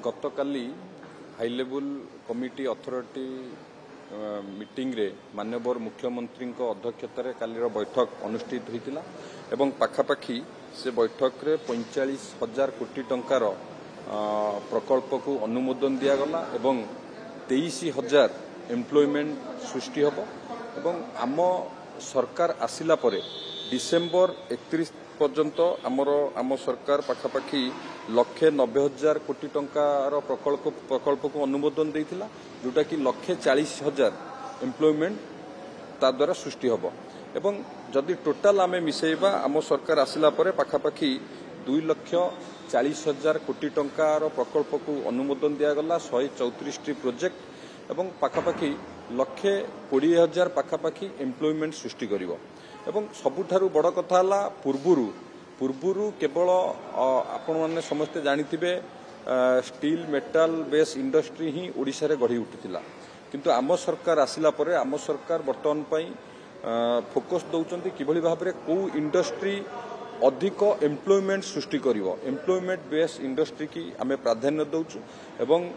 गतकाली high level committee authority meeting रे माननीय मुख्यमंत्री अध्यक्षतार कालीर बैठक अनुष्ठित होता एवं पाखापाखी से बैठक रे 45,000 कोटी टंकार प्रकल्प को अनुमोदन दिगला एवं 23,000 एम्प्लॉयमेंट सृष्टि होब एवं आम सरकार आसिला परे डिसेम्बर 31 पर्यंत आम सरकार पाखापाखी 190,000 कोटी टंकार प्रकल्प को अनुमोदन देइथिला जोटा कि 140,000 एम्प्लॉयमेंट ता द्वारा सृष्टि होब एवं जदि टोटाल आमे मिसेइबा आम सरकार आसिला परे पाखापाखी 2,40,000 कोटी टंकार प्रकल्प को अनुमोदन दिगला 134 प्रोजेक्ट एवं पाखापाखी 1,20,000 पाखापाखी एम्प्लॉयमेंट सृष्टि करिवो एवं सबुठारु बड़ कथा हला पूर्वरु केवल आपण माने समस्ते जानिथिबे स्टील मेटाल बेस इंडस्ट्री ही ओडिसा रे गढ़ी उठितिला किंतु आम सरकार आसिला परे आम सरकार वर्तमान पई फोकस दउचंती किभली भाबरे को इंडस्ट्री अधिक एम्प्लॉयमेंट सृष्टि करिवो एम्प्लॉयमेंट बेस इंडस्ट्री की आमे प्राधान्य दउचु एवं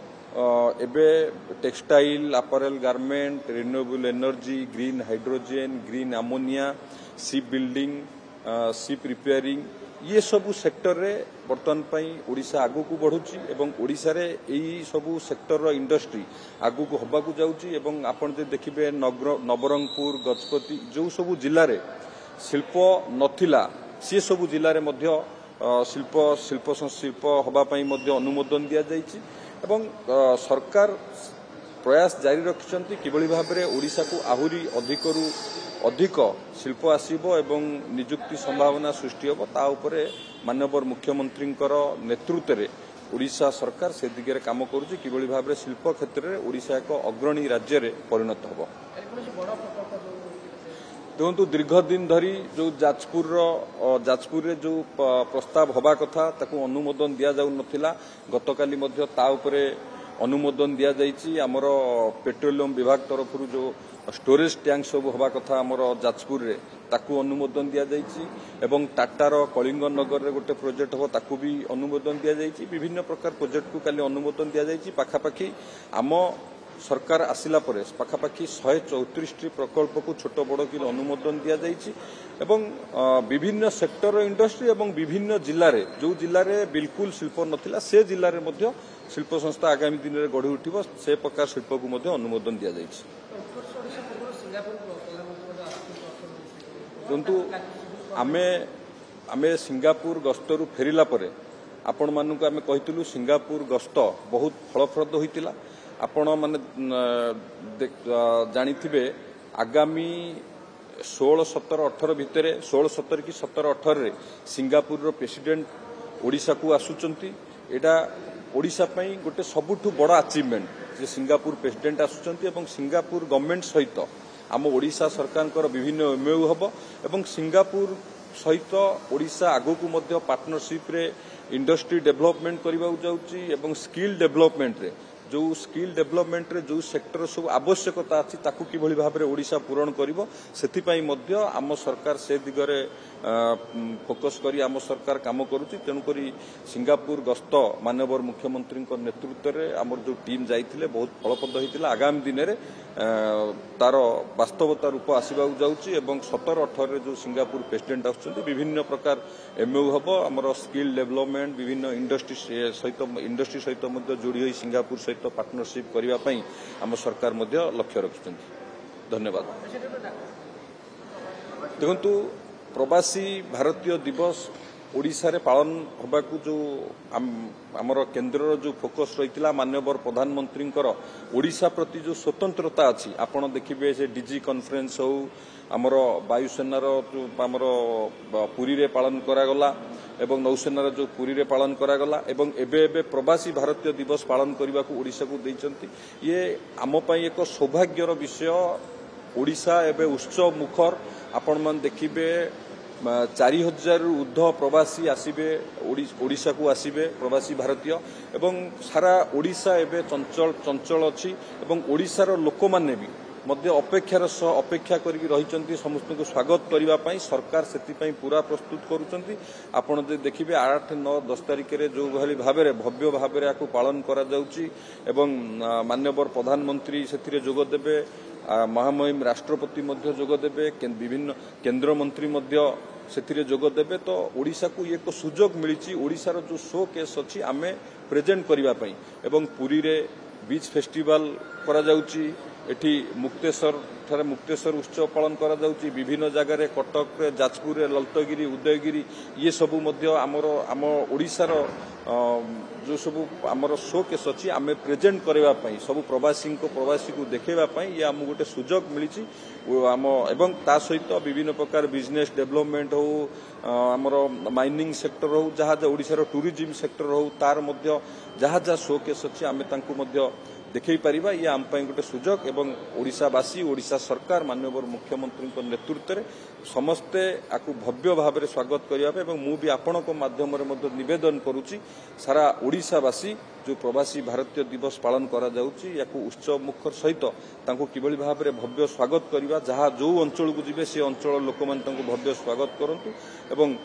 एबे textile April garment renewable energy green hydrogen green ammonia ship building ship repairing ये सबू सेक्टर रे वर्तमान पई ओडिशा आगु को बढ़ुची एवं ओडिशा रे एई सबू सेक्टर रो इंडस्ट्री आगु को होबा को जाउची एवं आपण जे देखिबे नवरंगपुर गजपति जो सबू जिल्ला रे शिल्प नथिला से सबू जिल्ला रे मध्य शिल्प होबा पई मध्य अनुमोदन दिया जायछि एवं सरकार प्रयास जारी रखिछंती किबळी भाबरे ओडिशा को आहुरी अधिक शिल्प आसीबो एवं नियुक्ति संभावना सृष्टि होबो ता उपरे माननीय मुख्यमंत्री नेतृत्व रे ओडिशा सरकार से दिगरे काम करूची किबळी भाबरे शिल्प क्षेत्र रे ओडिशा एक अग्रणी राज्य रे परिणत होबो देखु दीर्घ दिन धरी जो जाजपुर रे जो प्रस्ताव होबा कथा ताकू अनुमोदन दिया जाउ नथिला गतकाली मध्य ता उपरे अनुमोदन दिया जाइछि हमर पेट्रोलियम विभाग तरफ जो स्टोरेज टैंक सब होबा कथा हमर जाजपुर रे ताकू अनुमोदन दिया जाइछि एवं टाटार कलिंग नगर रे गोटे प्रोजेक्ट हो ताकू भी अनुमोदन दिया जाइछि विभिन्न प्रकार प्रोजेक्ट को काली अनुमोदन दिया जाइछि पाखापाखी आम सरकार आसिला परे पाखापाखी 134 प्रकल्प को छोट बड़ कि अनुमोदन दिया जाइछि एवं विभिन्न सेक्टर इंडस्ट्री एवं विभिन्न जिल्ला रे जो जिल्ला रे बिल्कुल शिल्प नथिला से जिल्ला रे मध्य शिल्प संस्था आगामी दिन रे गढ़ी उठिबो से प्रकार शिल्प को मध्य अनुमोदन दिया जाइछि किंतु आमे सिंगापुर गस्तरु फेरिला परे आपण मानकु आमे कहितलु सिंगापुर गस्त बहुत फलप्रद होइतिला आपण माने जानिथिबे आगामी 16, 17, 18 भितरे 16, 17 कि 17, 18 रे सिंगापुर रो प्रेसिडेंट ओडिशा को आसुचंती एटा ओडिशा पई गोटे सबुठु बड़ा अचीवमेंट जे सिंगापुर प्रेसिडेंट आसुचंती एवं सिंगापुर गवर्नमेंट सहित आम ओडिशा सरकार विभिन्न एमओयू हबो एवं सिंगापुर सहित ओडिशा आगु को मध्य पार्टनरशिप रे इंडस्ट्री डेवलपमेंट करबा जाउची एवं स्किल डेवलपमेंट रे जो स्किल डेवलपमेंट रे जो सेक्टर सब आवश्यकता अछि ताकू किभली भाबरे ओडिशा पूरण करिवो सेति पई मध्य आम सरकार से दिगरे फोकस करी आम सरकार काम करूची तेनु करी सिंगापुर गस्त माननीय मुख्यमंत्री नेतृत्व रे आमर जो टीम जाइथिले बहुत फलप्रद होइतिला आगामी दिन रे तार वास्तवता रूप आसीबा जाउची एवं 17, 18 रे जो सिंगापुर प्रेसिडेंट आछुंती विभिन्न प्रकार एमओयू हबो हमर स्किल डेवलपमेंट विभिन्न इंडस्ट्री सहित मध्य जोड़ी होई सिंगापुर सहित पार्टनरशिप करबा पई आम सरकार मध्य लक्ष्य रखिछंती धन्यवाद देखंतु प्रवासी भारतीय दिवस ओडिशा रे पालन होबाकू जो आमर केन्द्र जो फोकस रही माननीय प्रधानमंत्री ओडिशा प्रति जो स्वतंत्रता अच्छी आपण देखिए से डीजी कॉन्फ्रेंस हो आमर वायुसेनार आमर पुरी रे पालन करागला एवं नौसेनार जो पुरी रे पालन करागला एवं एबे प्रवासी भारतीय दिवस पालन करने को ओडिशा को देइचंती ये आम पई एक सौभाग्यर विषय ओडिशा एबे उत्सव मुखर आपण मान देखिबे 4,000 ऊर्ध प्रवासी आसीबे ओडिशा को आसीबे प्रवासी भारतीय एवं सारा ओडिशा एबे चंचल अच्छी एवं ओडिशार लोक माने भी मध्य अपेक्षा करिक रही समस्त स्वागत करने सरकार से पूरा प्रस्तुत करुँच आपड़ देखिए 8, 9, 10 तारिख में जो भाव भव्य भाव में पालन करा जाउची एवं माननीय प्रधानमंत्री से जोगदेवे महामहिम राष्ट्रपति जोगदेवे विभिन्न केंद्र मंत्री से जोगदेवे तो ओडिशा को एक सुजोग मिली ओडिशार जो शो केस अच्छी आम प्रेजेंट करने एवं पुरी रे बीच फेस्टिवल करा जाउची एठी मुक्तेश्वर उत्सव पालन करा जाउची विभिन्न जगह रे कटक रे जाजपुर रे ललितगिरी उदयगिरी ये सबू मध्य आम ओडिशार जो सबू आमर शो केस अच्छी आम प्रेजेंट करने सब प्रवासी को देखा ये आम गोटे सुजोग मिली आम एवं ता सहित विभिन्न प्रकार बिजनेस डेवलपमेंट हो आमर माइनिंग सेक्टर हो जहाँ ओडिशार टूरिज्म सेक्टर हो तार मध्य जहाँ शो केस अच्छी आम देखई पारिबा ये आम गोटे सुजोग एवं ओडिशावासी ओडिशा सरकार माननीय मुख्यमंत्री नेतृत्व में समस्ते आपको भव्य भाव में स्वागत करने मु भी आपण माध्यम निवेदन करुच्ची सारा ओडिशावासी जो प्रवासी भारतीय दिवस पालन करा जाउची याकू उत्सव मुखर सहित किभली भाव में भव्य स्वागत करवा जहाँ जो अंचल को जीवे से अंचल लोक मैंने भव्य स्वागत करंतु एवं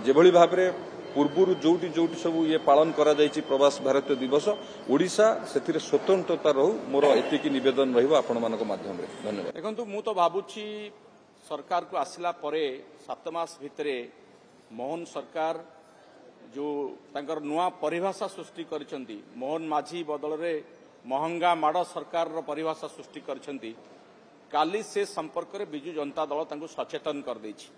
जेभली भाव में पूर्व जोटी सब ये पालन करा जायछि प्रवास भारतीय दिवस ओडिशा से स्वतंत्रता रहू मोर एतिकी निवेदन रहिबो आपण मानक माध्यम रे धन्यवाद। देखंतु मु तो भाबुछि सरकार को आसिला परे 7 मास भितरे मोहन सरकार जो तांकर नुआ परिभाषा सृष्टि करिसेंती मोहन माझी बदल रे महंगा माड़ सरकार रो परिभाषा सृष्टि करिसेंती काली से संपर्क रे बिजु जनता दल तांको सचेतन कर दैछि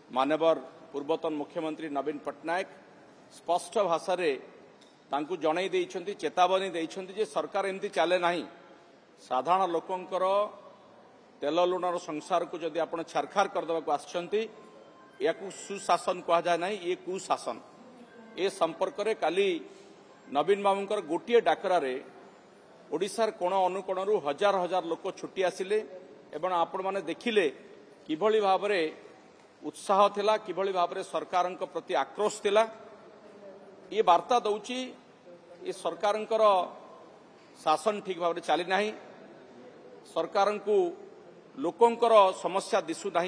माननीय पूर्वतन मुख्यमंत्री नवीन पट्टनायक स्पष्ट भाषा रे तांकु जणाई देइछंती चेतावनी देइछंती जे सरकार एमती चले नाही साधारण लोकंकर तेल लुणर संसार को जदि आपण छारखार करदेवा को आछंती याकू सुशासन कहा जाय नाही ये कुशासन ए संपर्क रे काली नवीन बाबूंकर गोटिए डाकरा रे ओडिशार कोण अनुकोणरू हजार हजार लोक छुट्टी आसिले एवं आपण माने देखिले किभली भाव रे उत्साह थिला किभली भाव में सरकार प्रति आक्रोश थिला ये वार्ता दौची ये सरकार शासन ठीक भाव में चली ना सरकार को लोकंकर समस्या दिशु ना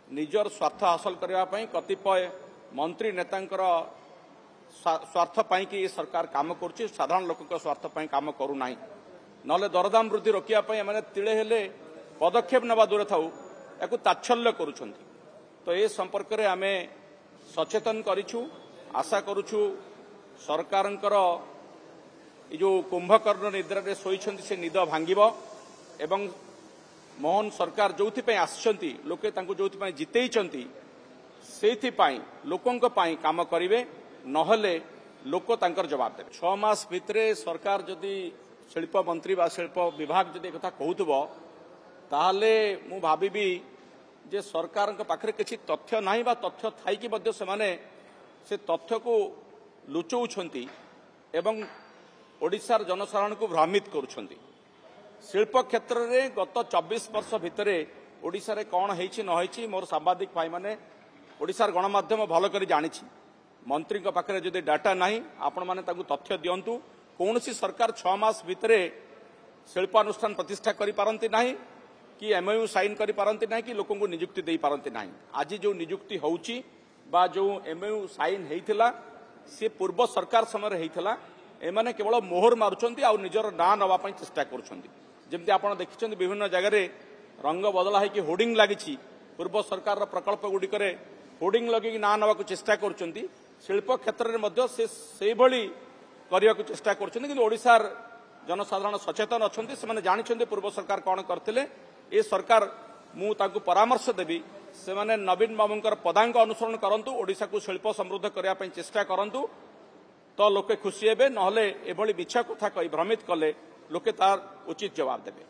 निजर स्वार्थ हासिल करने कतिपय मंत्री नेतांकर स्वार्थ कि ये सरकार काम करुच्ची साधारण लोक स्वार्थ काम करूना नले दरदाम वृद्धि रोकने तिले हेले पदक्षेप नवा दूर थाऊ या ताच्छल्य करुछंती तो ये संपर्क में आम सचेतन करिछु आशा करुछु सरकार जो कुंभकर्ण निद्रा रे शोइछंती से निद भांगिबो एवं मोहन सरकार जोथि आछंती लोके तांको जोथि जितेइछंती सेथिपाई लोकंक पाई काम करिवे नहले लोक तांकर जवाब देबे 6 मास भितरे सरकार जदि शिल्प मंत्री बा शिल्प विभाग जदि कथा कहउतबो ताहाले मु भाबिबी जे सरकार पाखरे किसी तथ्य नाही बा तथ्य थाई कि मध्य से तथ्य को लुचौछंती एवं ओडिशार जनसाधारण को भ्रमित करुछंती शिल्प क्षेत्र में गत 24 वर्ष भितर ओडिशा रे कौन हेछि न हेछि मोर सांबादिक भाई माने ओडिशार गणमाध्यम भल करी जानिछि मंत्री पाखरे जदि डाटा नाही आपण माने ताकू तथ्य दियंतु कौनसी सरकार 6 मास भितर शिल्पानुष्ठान प्रतिष्ठा करि पारंती नाही कि एमओयू साइन करि पारंती नाही कि लोकन को नियुक्ति दे पारंती नाही आज जो नियुक्ति होउची बा जो एमओयू साइन हेइथिला से पूर्व सरकार समय हेइथिला एमाने केवल मोहर मारुचंती आ निजर ना नवा पई चेष्टा करूछंती जेमति आपण देखिछंती विभिन्न जगह रे रंग बदला है कि होर्डिंग लागिछि पूर्व सरकार प्रकल्प गुडी करे होर्डिंग लगे ना नवा को चेष्टा करूछंती शिल्प क्षेत्र रे मध्य से भली करिया को चेष्टा करूछंती कि ओडिशार जनसाधारण सचेतन अछंती से माने जानिछंती पूर्व सरकार कोन करथिले ए सरकार मु ताकू परामर्श देबी से माने नवीन बाबूंकर पदांक अनुसरण करंतु ओडिशा को शिल्प समृद्ध करिया पई चेष्टा करंतु तो लोके खुशी हेबे नहले एभली मिछा कथा कहि भ्रमित कले लोके तार उचित जवाब देबे।